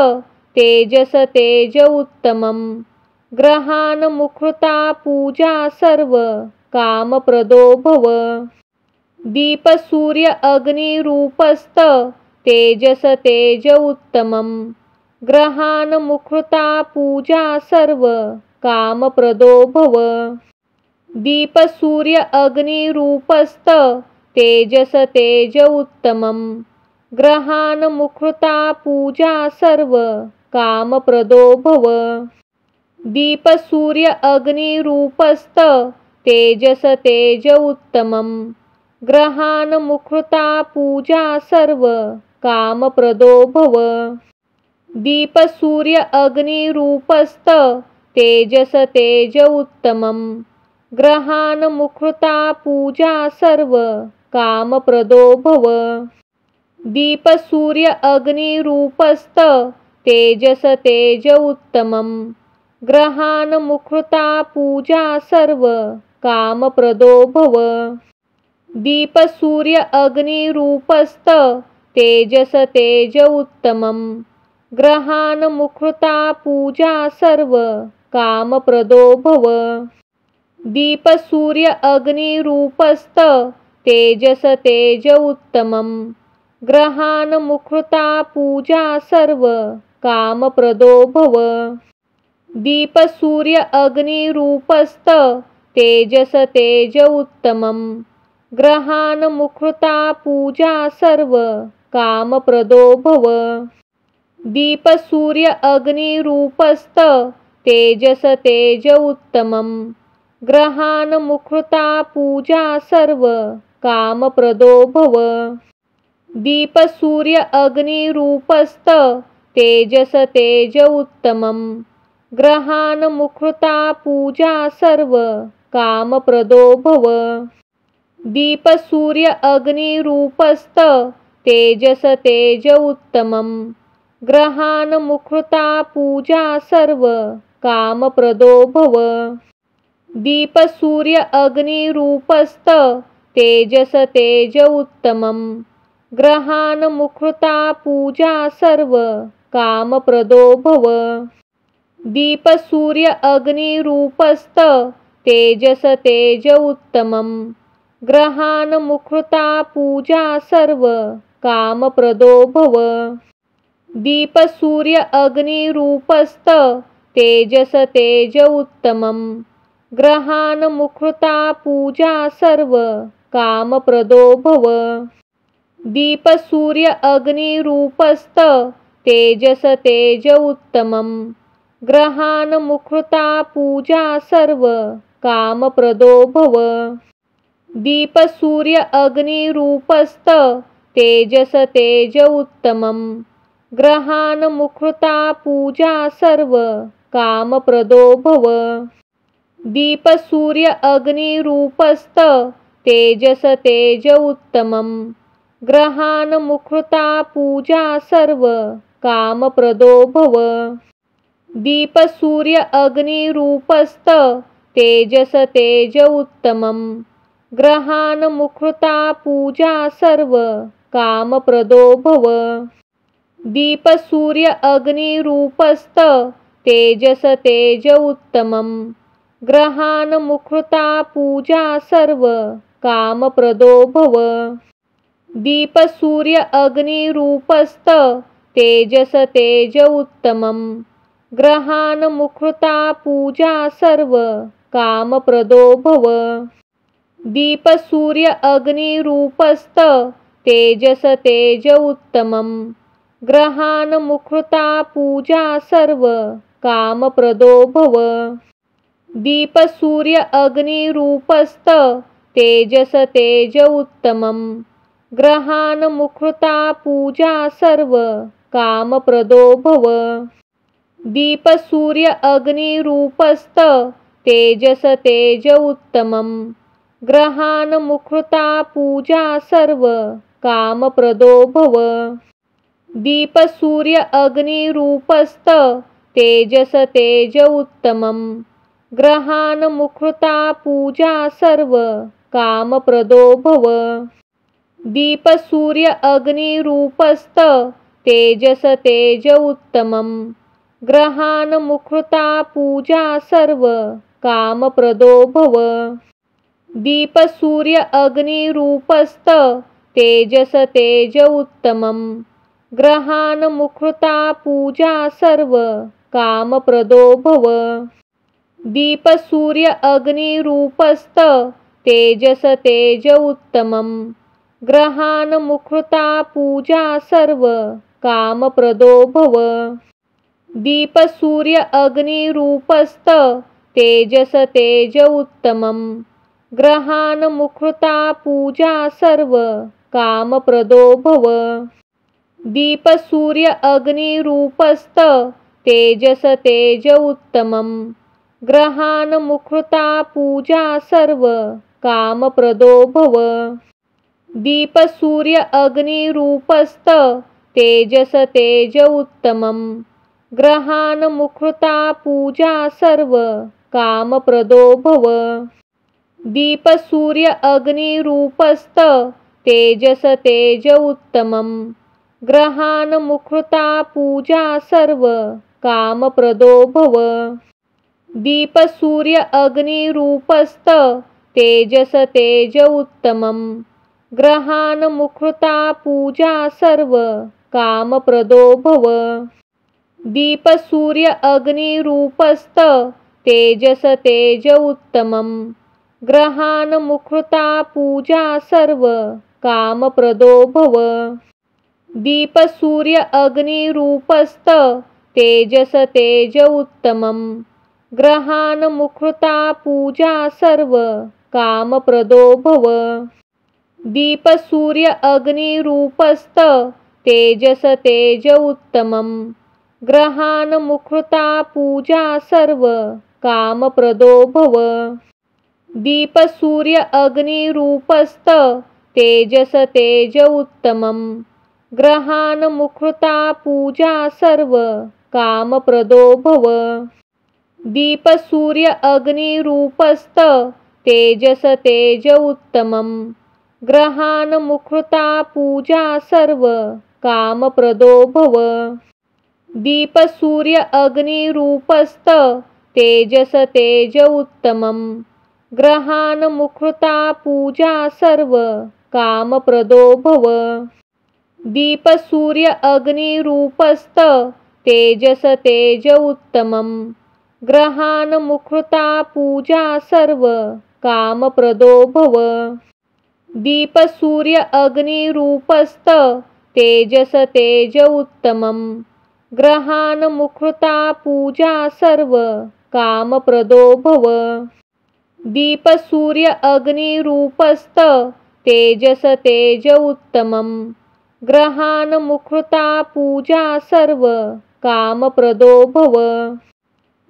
तेजस तेज उत्तमं। ग्रहान मुखृता पूजा सर्व कामप्रदो भव। दीप सूर्य अग्निरूपस्त तेजस तेज उत्तमं। ग्रहान मुखृता पूजा सर्व कामप्रदो भव। दीप सूर्य अग्निरूपस्त तेजस तेज उत्तमं। ग्रहान मुखृता पूजा सर्व कामप्रदो भव। दीप सूर्य अग्निरूपस्त तेजस तेज उत्तमं। ग्रहान मुखृता पूजा सर्व कामप्रदो भव। दीप सूर्य अग्निरूपस्त तेजस तेज उत्तमं। ग्रहान मुखृता पूजा सर्व कामप्रदो भव। दीप सूर्य अग्निरूपस्त तेजस तेज उत्तमं। ग्रहान मुखृता पूजा सर्व कामप्रदो भव। दीप सूर्य अग्निरूपस्त तेजस तेज उत्तमं। ग्रहान मुखृता पूजा सर्व कामप्रदो भव। दीप सूर्य अग्निरूपस्त तेजस तेज उत्तमं। ग्रहान मुखृता पूजा सर्व कामप्रदो भव। दीप सूर्य अग्निरूपस्त तेजस तेज उत्तमं। ग्रहान मुखृता पूजा सर्व कामप्रदो भव। दीप सूर्य अग्निरूपस्त तेजस तेज उत्तमं। ग्रहान मुखृता पूजा सर्व कामप्रदो भव। दीप सूर्य अग्निरूपस्त तेजस तेज उत्तमं। ग्रहान मुखृता पूजा सर्व कामप्रदो भव। दीप सूर्य अग्निरूपस्त तेजस तेज उत्तमं। ग्रहान मुखृता पूजा सर्व कामप्रदो भव। दीप सूर्य अग्निरूपस्त तेजस तेज उत्तमं। ग्रहान मुखृता पूजा सर्व कामप्रदो भव। दीप सूर्य अग्निरूपस्त तेजस तेज उत्तमं। ग्रहान मुखृता पूजा सर्व कामप्रदो भव। दीप सूर्य अग्निरूपस्त तेजस तेज उत्तमं। ग्रहान मुखृता पूजा सर्व कामप्रदो भव। दीप सूर्य अग्निरूपस्त तेजस तेज उत्तमं। ग्रहान मुखृता पूजा सर्व कामप्रदो भव। दीप सूर्य अग्निरूपस्त तेजस तेज उत्तमं। ग्रहान मुखृता पूजा सर्व कामप्रदो भव। दीप सूर्य अग्निरूपस्त तेजस तेज उत्तमं। ग्रहान मुखृता पूजा सर्व कामप्रदो भव। दीप सूर्य अग्निरूपस्त तेजस तेज उत्तमं। ग्रहान मुखृता पूजा सर्व कामप्रदो भव। दीप सूर्य अग्निरूपस्त तेजस तेज उत्तमं। ग्रहान मुखृता पूजा सर्व कामप्रदो भव। दीप सूर्य अग्निरूपस्त तेजस तेज उत्तमं। ग्रहान मुखृता पूजा सर्व कामप्रदो भव। दीप सूर्य अग्निरूपस्त तेजस तेज उत्तमं। ग्रहान मुखृता पूजा सर्व कामप्रदो भव। दीप सूर्य अग्निरूपस्त तेजस तेज उत्तमं। ग्रहान मुखृता पूजा सर्व कामप्रदो भव। दीप सूर्य अग्निरूपस्त तेजस तेज उत्तमं। ग्रहान मुखृता पूजा सर्व कामप्रदो भव। दीप सूर्य अग्निरूपस्त तेजस तेज उत्तमं। ग्रहान मुखृता पूजा सर्व कामप्रदो भव। दीप सूर्य अग्निरूपस्त तेजस तेज उत्तमं। ग्रहान मुखृता पूजा सर्व कामप्रदो भव। दीप सूर्य अग्निरूपस्त तेजस तेज उत्तमं। ग्रहान मुखृता पूजा सर्व कामप्रदो भव। दीप सूर्य अग्निरूपस्त तेजस तेज उत्तमं। ग्रहान मुखृता पूजा सर्व कामप्रदो भव। दीप सूर्य अग्निरूपस्त तेजस तेज उत्तमं। ग्रहान मुखृता पूजा सर्व कामप्रदो भव। दीप सूर्य अग्निरूपस्त तेजस तेज उत्तमं। ग्रहान मुखृता पूजा सर्व कामप्रदो भव। दीप सूर्य अग्निरूपस्त तेजस तेज उत्तमं। ग्रहान मुखृता पूजा सर्व कामप्रदो भव। दीप सूर्य अग्निरूपस्त तेजस तेज उत्तमं। ग्रहान मुखृता पूजा सर्व कामप्रदो भव। दीप सूर्य अग्निरूपस्त तेजस तेज उत्तमं। ग्रहान मुखृता पूजा सर्व कामप्रदो भव। दीप सूर्य अग्निरूपस्त तेजस तेज उत्तमं। ग्रहान मुखृता पूजा सर्व कामप्रदो भव। दीप सूर्य अग्निरूपस्त तेजस तेज उत्तमं। ग्रहान मुखृता पूजा सर्व कामप्रदो भव। दीप सूर्य अग्निरूपस्त तेजस तेज उत्तमं। ग्रहान मुखृता पूजा सर्व कामप्रदो भव। दीप सूर्य अग्निरूपस्त तेजस तेज उत्तमं। ग्रहान मुखृता पूजा सर्व कामप्रदो भव। दीप सूर्य अग्निरूपस्त तेजस तेज उत्तमं। ग्रहान मुखृता पूजा सर्व कामप्रदो भव। दीप सूर्य अग्निरूपस्त तेजस तेज उत्तमं। ग्रहान मुखृता पूजा सर्व कामप्रदो भव। दीप सूर्य अग्निरूपस्त तेजस तेज उत्तमं। ग्रहान मुखृता पूजा सर्व कामप्रदो भव। दीप सूर्य अग्निरूपस्त तेजस तेज उत्तमं। ग्रहान मुखृता पूजा सर्व कामप्रदो भव। दीप सूर्य अग्निरूपस्त तेजस तेज उत्तमं। ग्रहान मुखृता पूजा सर्व कामप्रदो भव।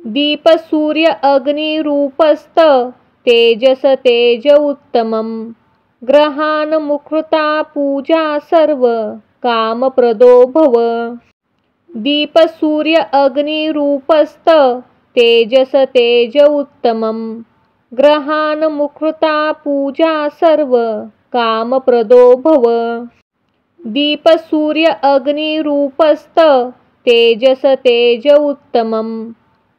दीप सूर्य अग्निरूपस्त तेजस तेज उत्तमं। ग्रहान मुखृता पूजा सर्व कामप्रदो भव। दीप सूर्य अग्निरूपस्त तेजस तेज उत्तमं। ग्रहान मुखृता पूजा सर्व कामप्रदो भव। दीप सूर्य अग्निरूपस्त तेजस तेज उत्तमं।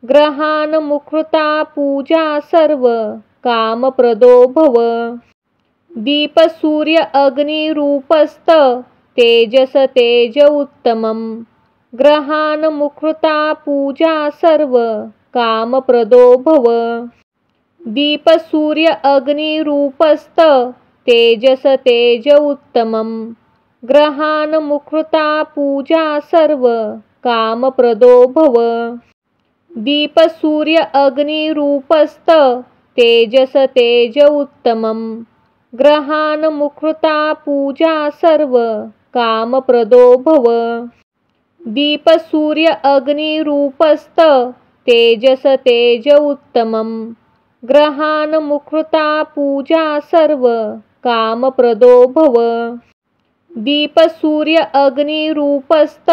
ग्रहान मुखृता पूजा सर्व कामप्रदो भव। दीप सूर्य अग्निरूपस्त तेजस तेज उत्तमं। ग्रहान मुखृता पूजा सर्व कामप्रदो भव। दीप सूर्य अग्निरूपस्त तेजस तेज उत्तमं। ग्रहान मुखृता पूजा सर्व कामप्रदो भव। दीप सूर्य अग्निरूपस्त तेजस तेज उत्तमं। ग्रहान मुखृता पूजा सर्व कामप्रदो भव। दीप सूर्य अग्निरूपस्त तेजस तेज उत्तमं। ग्रहान मुखृता पूजा सर्व कामप्रदो भव। दीप सूर्य अग्निरूपस्त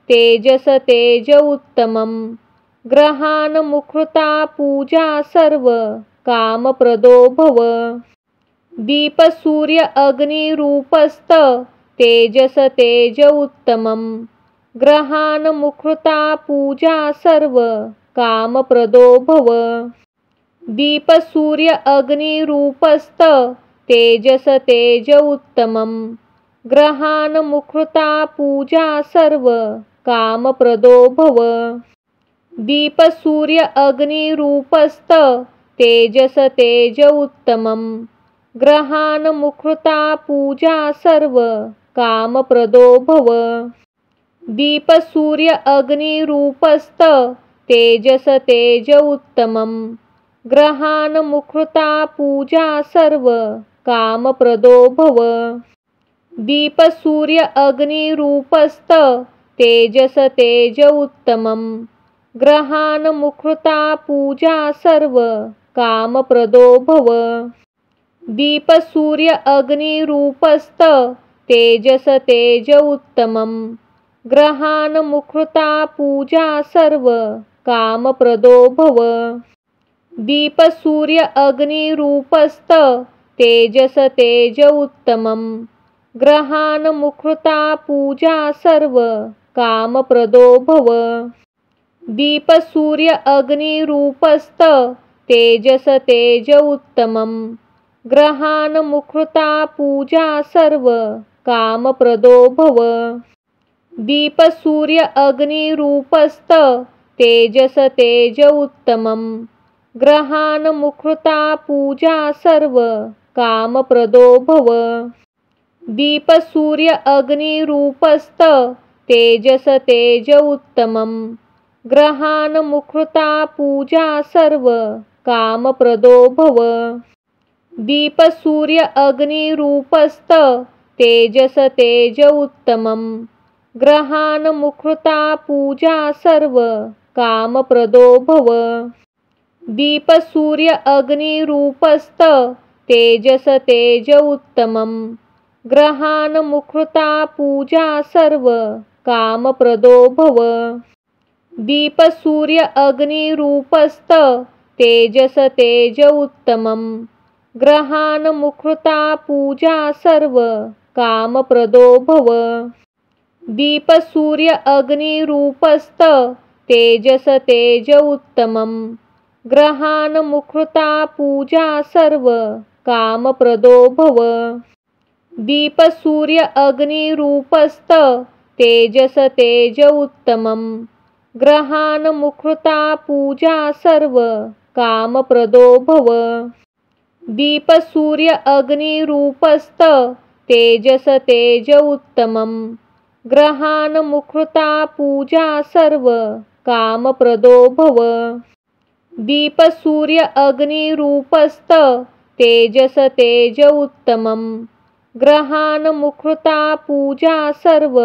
तेजस तेज उत्तमं। ग्रहान मुखृता पूजा सर्व कामप्रदो भव। दीप सूर्य अग्निरूपस्त तेजस तेज उत्तमं। ग्रहान मुखृता पूजा सर्व कामप्रदो भव। दीप सूर्य अग्निरूपस्त तेजस तेज उत्तमं। ग्रहान मुखृता पूजा सर्व कामप्रदो भव। दीप सूर्य अग्निरूपस्त तेजस तेज उत्तमं। ग्रहान मुखृता पूजा सर्व कामप्रदो भव। दीप सूर्य अग्निरूपस्त तेजस तेज उत्तमं। ग्रहान मुखृता पूजा सर्व कामप्रदो भव। दीप सूर्य अग्निरूपस्त तेजस तेज उत्तमं। ग्रहान मुखृता पूजा सर्व कामप्रदो भव। दीप सूर्य अग्निरूपस्त तेजस तेज उत्तमं। ग्रहान मुखृता पूजा सर्व कामप्रदो भव। दीप सूर्य अग्निरूपस्त तेजस तेज उत्तमं। ग्रहान मुखृता पूजा सर्व कामप्रदो भव। दीप सूर्य अग्निरूपस्त तेजस तेज उत्तमं। ग्रहान मुखृता पूजा सर्व कामप्रदो भव। दीप सूर्य अग्निरूपस्त तेजस तेज उत्तमं। ग्रहान मुखृता पूजा सर्व कामप्रदो भव। दीप सूर्य अग्निरूपस्त तेजस तेज उत्तमं। ग्रहान मुखृता पूजा सर्व कामप्रदो भव। दीप सूर्य अग्निरूपस्त तेजस तेज उत्तमं। ग्रहान मुखृता पूजा सर्व कामप्रदो भव। दीप सूर्य अग्निरूपस्त तेजस तेज उत्तमं। ग्रहान मुखृता पूजा सर्व कामप्रदो भव। दीप सूर्य अग्निरूपस्त तेजस तेज उत्तमं। ग्रहान मुखृता पूजा सर्व कामप्रदो भव। दीप सूर्य अग्निरूपस्त तेजस तेज उत्तमं। ग्रहान मुखृता पूजा सर्व कामप्रदो भव। दीप सूर्य अग्निरूपस्त तेजस तेज उत्तमं। ग्रहान मुखृता पूजा सर्व कामप्रदो भव। दीप सूर्य अग्निरूपस्त तेजस तेज उत्तमं। ग्रहान मुखृता पूजा सर्व कामप्रदो भव। दीप सूर्य अग्निरूपस्त तेजस तेज उत्तमं। ग्रहान मुखृता पूजा सर्व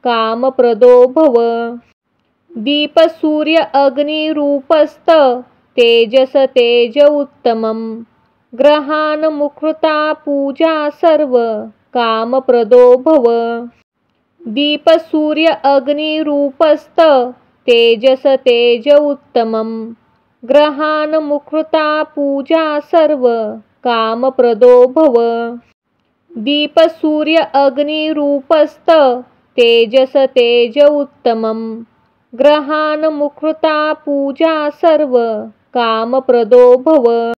कामप्रदो भव। दीप सूर्य अग्निरूपस्त तेजस तेज उत्तमं। ग्रहान मुखृता पूजा सर्व कामप्रदो भव। दीप सूर्य अग्निरूपस्त तेजस तेज उत्तमं। ग्रहान मुखृता पूजा सर्व कामप्रदो भव। दीप सूर्य अग्निरूपस्त तेजस तेज उत्तमं। ग्रहान मुखृता पूजा सर्व कामप्रदो भव।